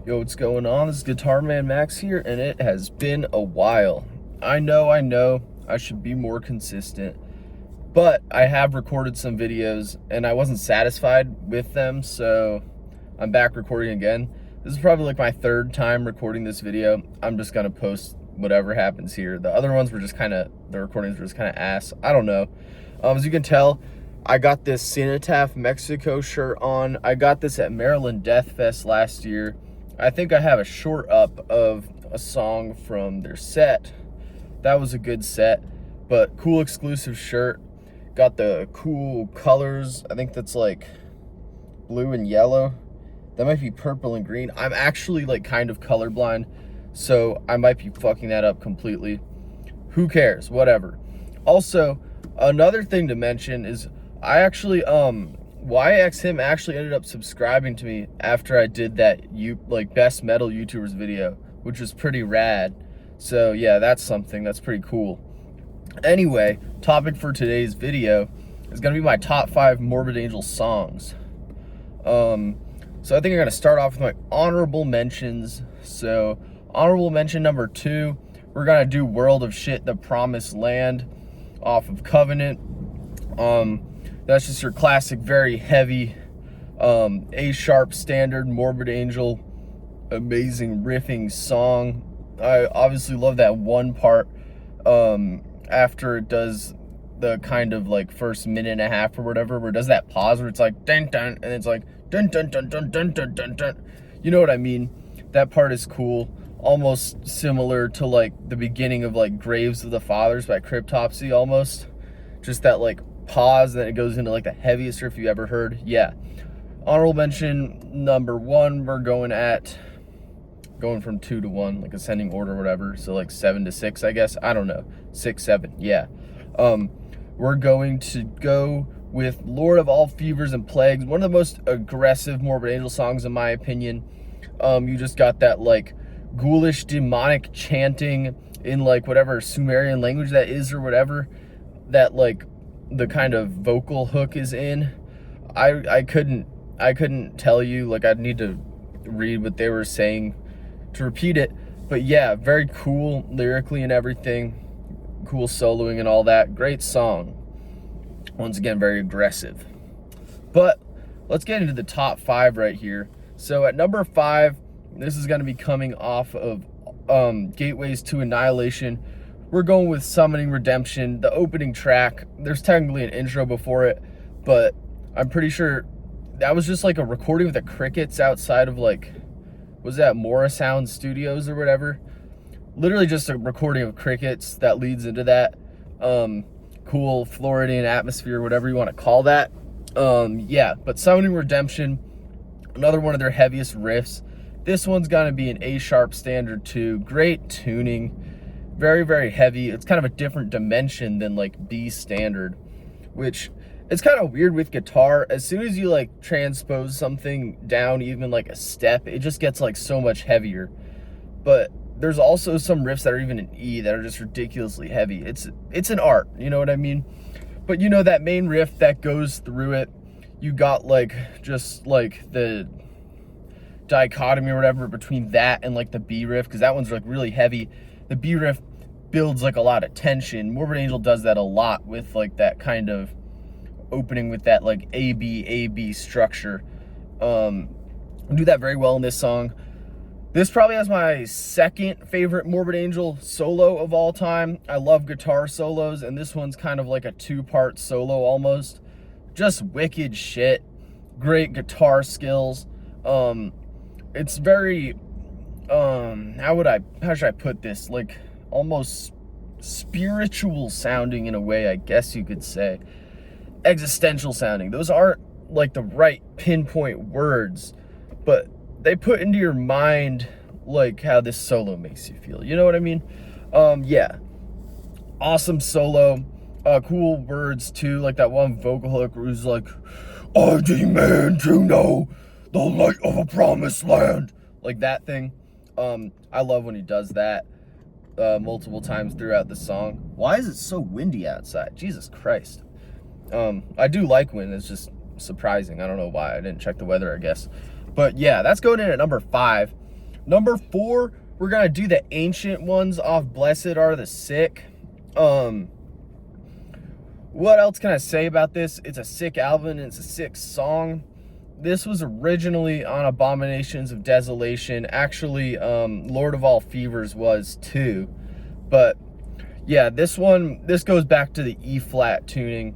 Yo, what's going on? This is Guitar Man Max here, and it has been a while. I know, I should be more consistent, but I have recorded some videos, and I wasn't satisfied with them, so I'm back recording again. This is probably like my third time recording this video. I'm just gonna post whatever happens here. The other ones were just the recordings were just kind of ass. I don't know. As you can tell, I got this Cenotaph Mexico shirt on. I got this at Maryland Death Fest last year. I think I have a short up of a song from their set. That was a good set, but cool exclusive shirt. Got the cool colors. I think that's like blue and yellow. That might be purple and green. I'm actually like kind of colorblind, so I might be fucking that up completely. Who cares? Whatever. Also, another thing to mention is I actually YXM actually ended up subscribing to me after I did that best metal YouTubers video, which was pretty rad. So yeah, that's something that's pretty cool. Anyway, topic for today's video is gonna be my top 5 Morbid Angel songs. So I think I'm gonna start off with my honorable mentions. So honorable mention number 2, we're gonna do World of Shit, The Promised Land off of Covenant. That's just your classic, very heavy, A-sharp standard Morbid Angel, amazing riffing song. I obviously love that one part after it does the kind of like first minute and a half or whatever, where it does that pause where it's like dun dun, and it's like dun dun dun dun dun dun dun dun. You know what I mean? That part is cool. Almost similar to like the beginning of like Graves of the Fathers by Cryptopsy almost. Just that like pause, then it goes into like the heaviest riff you ever heard. Yeah. Honorable mention number 1, we're going from 2 to 1, like ascending order or whatever. So like 7 to 6, I guess. I don't know. 6, 7. Yeah. We're going to go with Lord of All Fevers and Plagues, one of the most aggressive Morbid Angel songs in my opinion. You just got that like ghoulish demonic chanting in like whatever Sumerian language that is or whatever, that like the kind of vocal hook is in. I couldn't tell you, like I'd need to read what they were saying to repeat it, but yeah, very cool lyrically and everything, cool soloing and all that. Great song. Once again, very aggressive. But let's get into the top 5 right here. So at number 5, this is going to be coming off of Gateways to Annihilation. We're going with Summoning Redemption, the opening track. There's technically an intro before it, but I'm pretty sure that was just like a recording with the crickets outside of like, was that Morrisound Studios or whatever? Literally just a recording of crickets that leads into that. Cool Floridian atmosphere, whatever you want to call that. Yeah, but Summoning Redemption, another one of their heaviest riffs. This one's gonna be an A-sharp standard too. Great tuning. Very, very heavy. It's kind of a different dimension than like B standard, which it's kind of weird with guitar. As soon as you like transpose something down even like a step, it just gets like so much heavier. But there's also some riffs that are even in E that are just ridiculously heavy. It's an art, you know what I mean? But you know that main riff that goes through it, you got like just like the dichotomy or whatever between that and like the B riff, because that one's like really heavy. The B riff builds like a lot of tension. Morbid Angel does that a lot with like that kind of opening with that like A-B structure. Do that very well in this song. This probably has my second favorite Morbid Angel solo of all time. I love guitar solos, and this one's kind of like a 2-part solo almost. Just wicked shit. Great guitar skills. It's very how should I put this? Like almost spiritual sounding in a way, I guess you could say. Existential sounding. Those aren't like the right pinpoint words, but they put into your mind like how this solo makes you feel. You know what I mean? Yeah. Awesome solo. Cool words too, like that one vocal hook where he's like, I demand to know the light of a promised land. Like that thing. I love when he does that multiple times throughout the song. Why is it so windy outside? Jesus Christ. I do like wind. It's just surprising. I don't know why. I didn't check the weather, I guess. But yeah, that's going in at number 5. Number 4, we're gonna do the ancient ones off Blessed Are the Sick. What else can I say about this? It's a sick album and it's a sick song. This was originally on Abominations of Desolation. Actually, Lord of All Fevers was too. But yeah, this goes back to the E-flat tuning.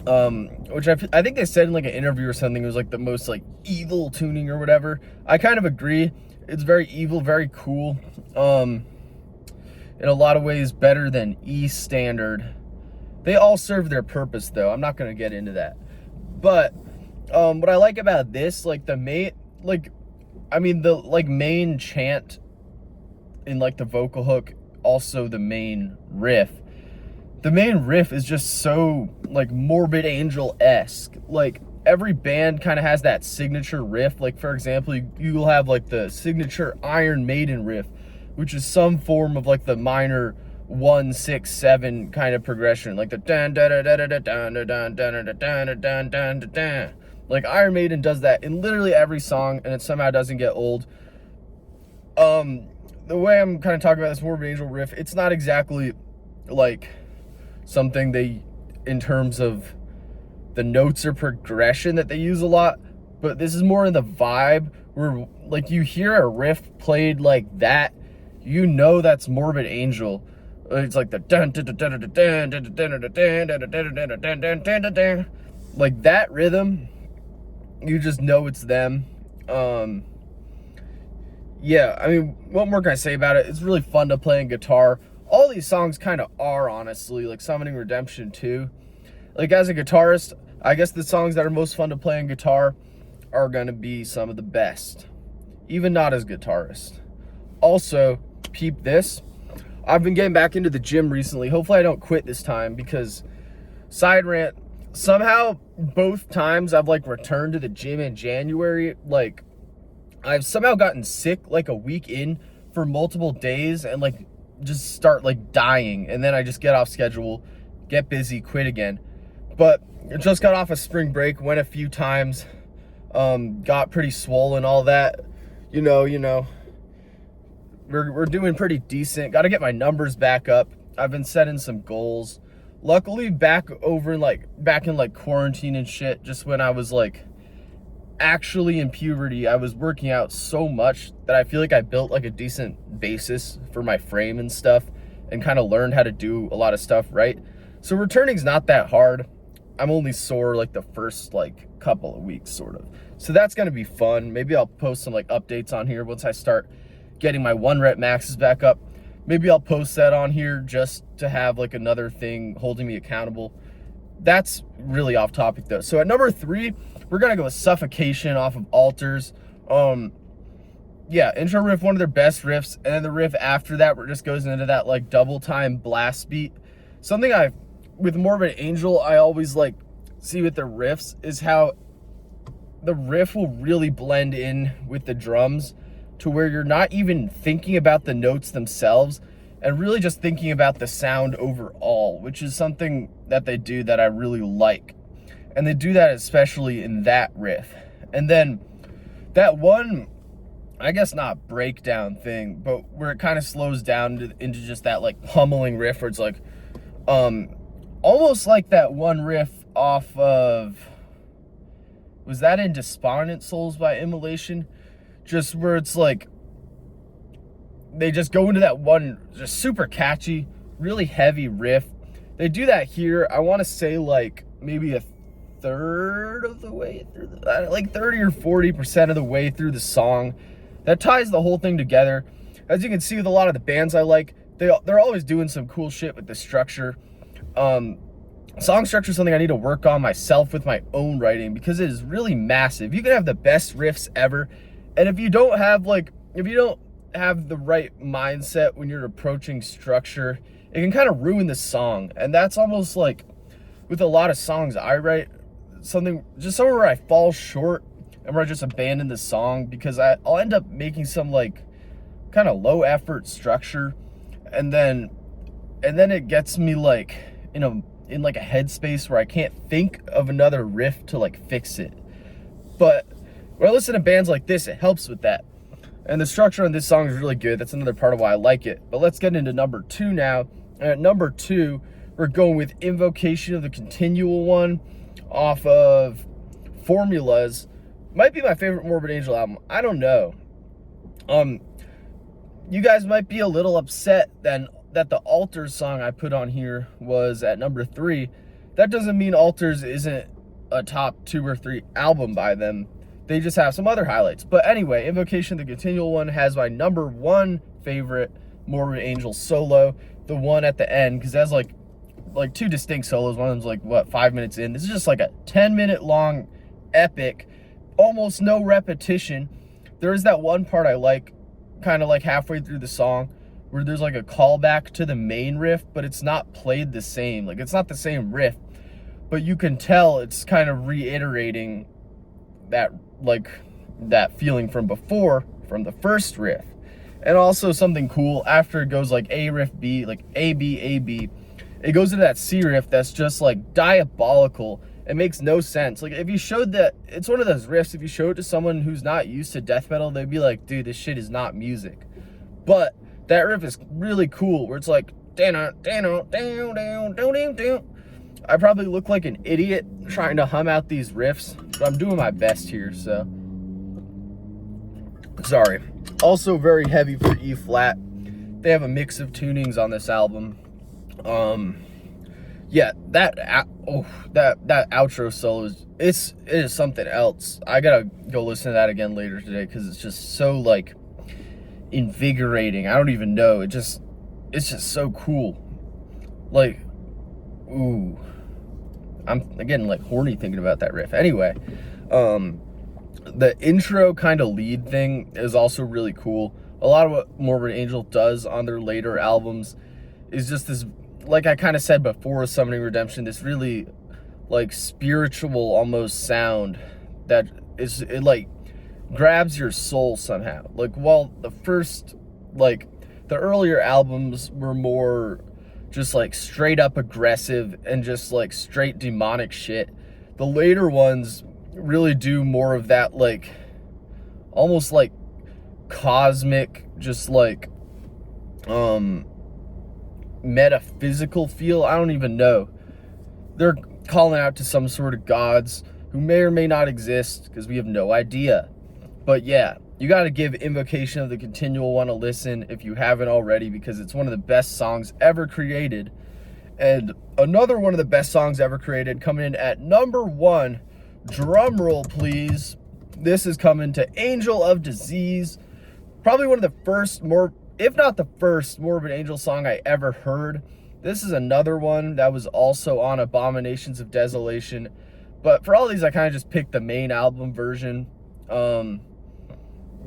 Which I think they said in like an interview or something, it was like the most like evil tuning or whatever. I kind of agree. It's very evil, very cool. In a lot of ways better than E standard. They all serve their purpose though. I'm not gonna get into that. But what I like about this, like the main, the main chant in like the vocal hook, also the main riff. The main riff is just so like Morbid Angel-esque. Like every band kind of has that signature riff. Like for example, you will have like the signature Iron Maiden riff, which is some form of like the minor 1, 6, 7 kind of progression, like the dun dun dun dun dun dun dun dun dun dun dun dun dun. Like Iron Maiden does that in literally every song, and it somehow doesn't get old. The way I'm kind of talking about this Morbid Angel riff, it's not exactly like something in terms of the notes or progression that they use a lot, but this is more in the vibe where like you hear a riff played like that, you know that's Morbid Angel. It's like the dun dun dun dun dun dun dun dun dun dun, like that rhythm. You just know it's them. Yeah, I mean, what more can I say about it? It's really fun to play on guitar. All these songs kind of are, honestly, like Summoning Redemption too. Like as a guitarist, I guess the songs that are most fun to play on guitar are gonna be some of the best, even not as guitarist. Also, peep this. I've been getting back into the gym recently. Hopefully I don't quit this time, because side rant, somehow both times I've like returned to the gym in January, like I've somehow gotten sick like a week in for multiple days and like just start like dying, and then I just get off schedule, get busy, quit again. But I just got off a spring break, went a few times, got pretty swollen, all that, you know. We're doing pretty decent. Got to get my numbers back up. I've been setting some goals. Luckily, back in quarantine and shit, just when I was like actually in puberty, I was working out so much that I feel like I built like a decent basis for my frame and stuff, and kind of learned how to do a lot of stuff right. So returning's not that hard. I'm only sore like the first like couple of weeks sort of. So that's gonna be fun. Maybe I'll post some like updates on here once I start getting my 1 rep maxes back up. Maybe I'll post that on here just to have like another thing holding me accountable. That's really off topic though. So at number 3, we're gonna go with Suffocation off of Altars. Yeah, intro riff, one of their best riffs, and then the riff after that where it just goes into that like double time blast beat. Something with Morbid Angel, I always like see with the riffs is how the riff will really blend in with the drums, to where you're not even thinking about the notes themselves and really just thinking about the sound overall, which is something that they do that I really like. And they do that especially in that riff. And then that one, I guess not breakdown thing, but where it kind of slows down into just that like pummeling riff where it's like, almost like that one riff off of, was that in Despondent Souls by Immolation? Just where it's like, they just go into that one just super catchy, really heavy riff. They do that here, I want to say like maybe a third of the way through, like 30 or 40% of the way through the song. That ties the whole thing together. As you can see with a lot of the bands I like, they're always doing some cool shit with the structure. Song structure is something I need to work on myself with my own writing, because it is really massive. You can have the best riffs ever, and if you don't have the right mindset when you're approaching structure, it can kind of ruin the song. And that's almost like with a lot of songs I write, somewhere where I fall short and where I just abandon the song, because I'll end up making some like kind of low effort structure, and then it gets me like in like a headspace where I can't think of another riff to like fix it. But when I listen to bands like this, it helps with that. And the structure on this song is really good. That's another part of why I like it. But let's get into number 2 now. And at number 2, we're going with Invocation of the Continual One off of Formulas. Might be my favorite Morbid Angel album. I don't know. You guys might be a little upset then that the Altars song I put on here was at number 3. That doesn't mean Altars isn't a top 2 or 3 album by them. They just have some other highlights. But anyway, Invocation of the Continual One has my number 1 favorite Morbid Angel solo, the one at the end, because it has like 2 distinct solos. One of them's like, what, 5 minutes in. This is just like a 10-minute long epic, almost no repetition. There is that one part I like, kind of like halfway through the song, where there's like a callback to the main riff, but it's not played the same. Like, it's not the same riff, but you can tell it's kind of reiterating that feeling from before, from the first riff. And also something cool, after it goes like A riff B, like A B A B, it goes into that C riff that's just like diabolical. It makes no sense. Like, if you showed that, it's one of those riffs, if you show it to someone who's not used to death metal, they'd be like, dude, this shit is not music. But that riff is really cool, where it's like, I probably look like an idiot trying to hum out these riffs, but I'm doing my best here, so. Sorry. Also very heavy for E flat. They have a mix of tunings on this album. Yeah, that outro solo it is something else. I gotta go listen to that again later today, because it's just so like invigorating. I don't even know. It's just so cool. Like, ooh. I'm getting like horny thinking about that riff. Anyway, the intro kind of lead thing is also really cool. A lot of what Morbid Angel does on their later albums is just this, like I kind of said before, Summoning Redemption, this really like spiritual almost sound that it like grabs your soul somehow. Like, while the earlier albums were more just like straight up aggressive and just like straight demonic shit, the later ones really do more of that, like almost like cosmic, just like metaphysical feel. I don't even know. They're calling out to some sort of gods who may or may not exist, because we have no idea. But yeah, you got to give Invocation of the Continual One a listen if you haven't already, because it's one of the best songs ever created. And another one of the best songs ever created, coming in at number 1, drum roll please, this is coming to Angel of Disease. Probably one of the first, if not the first, Morbid Angel song I ever heard. This is another one that was also on Abominations of Desolation, but for all these I kind of just picked the main album version.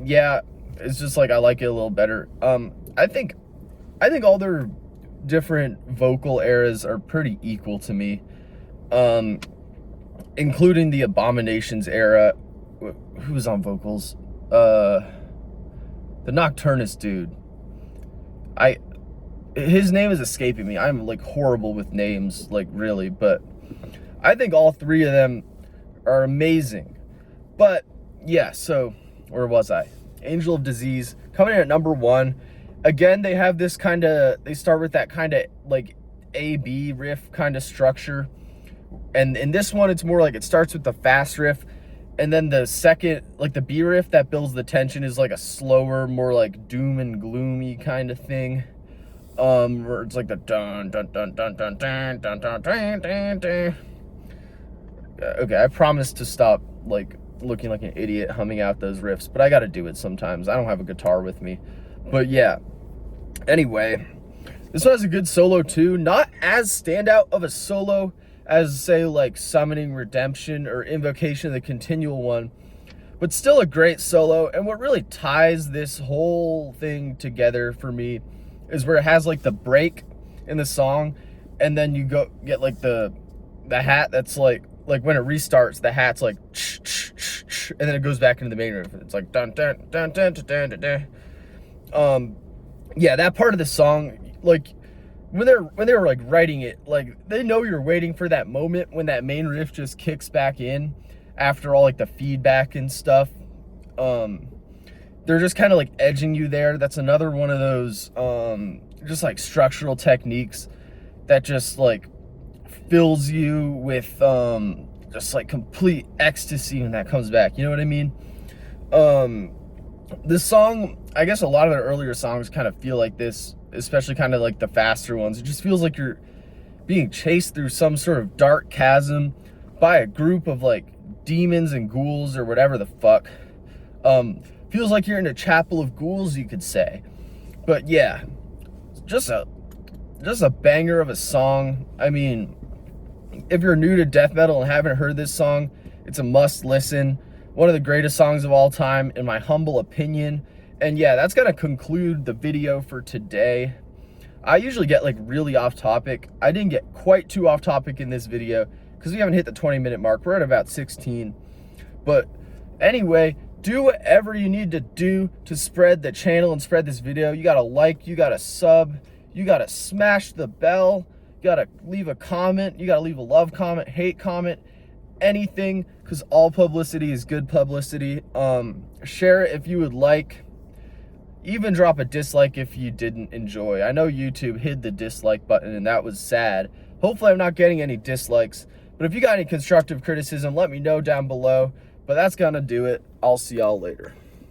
Yeah, it's just like I like it a little better. I think all their different vocal eras are pretty equal to me, including the Abominations era. Who was on vocals? The Nocturnus dude. His name is escaping me. I'm like horrible with names, like really, but I think all 3 of them are amazing. But yeah, so where was I? Angel of Disease coming in at number 1. Again, they have this they start with that kind of like A-B riff kind of structure. And in this one, it's more like it starts with the fast riff, and then the second, like the B riff that builds the tension, is like a slower, more like doom and gloomy kind of thing. Where it's like the dun dun dun dun dun dun dun dun dun dun dun. Okay, I promise to stop like looking like an idiot humming out those riffs, but I gotta do it sometimes. I don't have a guitar with me. But yeah, anyway, this one has a good solo too. Not as standout of a solo as, say, like Summoning Redemption or Invocation of the Continual One, but still a great solo. And what really ties this whole thing together for me is where it has like the break in the song, and then you go get like the hat that's like when it restarts, the hat's like and then it goes back into the main riff. It's like dun dun dun dun dun dun dun. Yeah, that part of the song, like when they were like writing it, like they know you're waiting for that moment when that main riff just kicks back in after all like the feedback and stuff. they're just kind of like edging you there. That's another one of those just like structural techniques that just like fills you with just like complete ecstasy when that comes back. You know what I mean? This song, I guess a lot of their earlier songs kind of feel like this, especially kind of like the faster ones. It just feels like you're being chased through some sort of dark chasm by a group of like demons and ghouls or whatever the fuck. Feels like you're in a chapel of ghouls, you could say. But yeah, just a banger of a song. I mean, if you're new to death metal and haven't heard this song, it's a must listen. One of the greatest songs of all time, in my humble opinion. And yeah, that's gonna conclude the video for today. I usually get like really off topic. I didn't get quite too off topic in this video because we haven't hit the 20-minute mark. We're at about 16. But anyway, do whatever you need to do to spread the channel and spread this video. You gotta like, you gotta sub, you gotta smash the bell, you gotta leave a comment, you gotta leave a love comment, hate comment, anything, because all publicity is good publicity. Share it if you would like. Even drop a dislike if you didn't enjoy. I know YouTube hid the dislike button and that was sad. Hopefully I'm not getting any dislikes, but if you got any constructive criticism, let me know down below. But that's gonna do it. I'll see y'all later.